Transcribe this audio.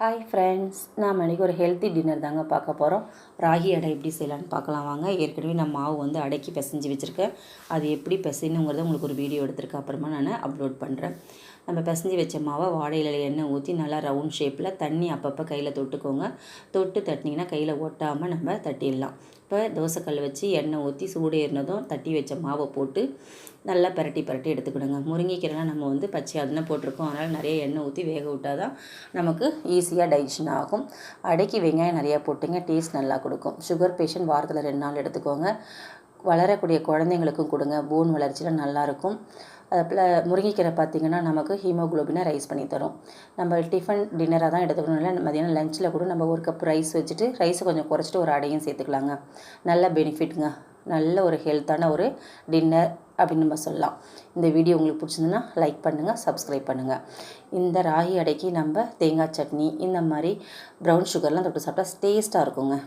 Hi friends, நாம் இன்றைக்கி ஒரு ஹெல்த்தி டின்னர் தாங்க பார்க்க போகிறோம். ராகி அடை எப்படி செய்யலான்னு பார்க்கலாம் வாங்க. ஏற்கனவே நான் மாவு வந்து அடைக்கி பிசைஞ்சு வச்சுருக்கேன். அது எப்படி பிசையணுங்கிறத உங்களுக்கு ஒரு வீடியோ எடுத்துருக்கேன், அப்புறமா நான் அப்லோட் பண்ணுறேன். நம்ம பிசைஞ்சு வச்ச மாவை வாழை இலையில் எண்ணெய் ஊற்றி நல்லா ரவுண்ட் ஷேப்பில் தண்ணி அப்பப்போ கையில் தொட்டுக்கோங்க. தொட்டு தட்டினீங்கன்னா கையில் ஒட்டாமல் நம்ம தட்டிடலாம். இப்போ தோசைக்கல் வச்சு எண்ணெய் ஊற்றி சூடு ஏறினதும் தட்டி வச்ச மாவை போட்டு நல்லா பரட்டி எடுத்துக்கிடுங்க. முருங்கைக்கீரைலாம் நம்ம வந்து பச்சையாக அதுன்னு போட்டிருக்கோம், அதனால் நிறைய எண்ணெய் ஊற்றி வேக விட்டால் தான் நமக்கு ஈஸியாக டைஜஷன் ஆகும். அடைக்கி வெங்காயம் நிறையா போட்டுங்க, டேஸ்ட் நல்லா கொடுக்கும். சுகர் பேஷண்ட் வாரத்தில் 2 நாள் எடுத்துக்கோங்க. வளரக்கூடிய குழந்தைங்களுக்கும் கொடுங்க, போன் வளர்ச்சியில் நல்லாயிருக்கும். அதுபோல் முருங்கைக்கீரை பார்த்திங்கன்னா நமக்கு ஹீமோகுளோபினை ரைஸ் பண்ணி தரும். நம்ம டிஃபன் டின்னராக தான் எடுத்துக்கணும், இல்லை மதியானம் லஞ்சில் கூட நம்ம ஒரு கப் ரைஸ் வச்சுட்டு ரைஸை கொஞ்சம் குறைச்சிட்டு ஒரு அடையும் சேர்த்துக்கலாங்க. நல்ல பெனிஃபிட்டுங்க, நல்ல ஒரு ஹெல்த்தான ஒரு டின்னர் அப்படின்னு நம்ம சொல்லலாம். இந்த வீடியோ உங்களுக்கு பிடிச்சிருந்துன்னா லைக் பண்ணுங்கள், சப்ஸ்கிரைப் பண்ணுங்கள். இந்த ராகி அடைக்கு நம்ம தேங்காய் சட்னி இந்த மாதிரி ப்ரௌன் சுகர்லாம் தொட்டு சாப்பிட்டா டேஸ்ட்டாக இருக்குங்க.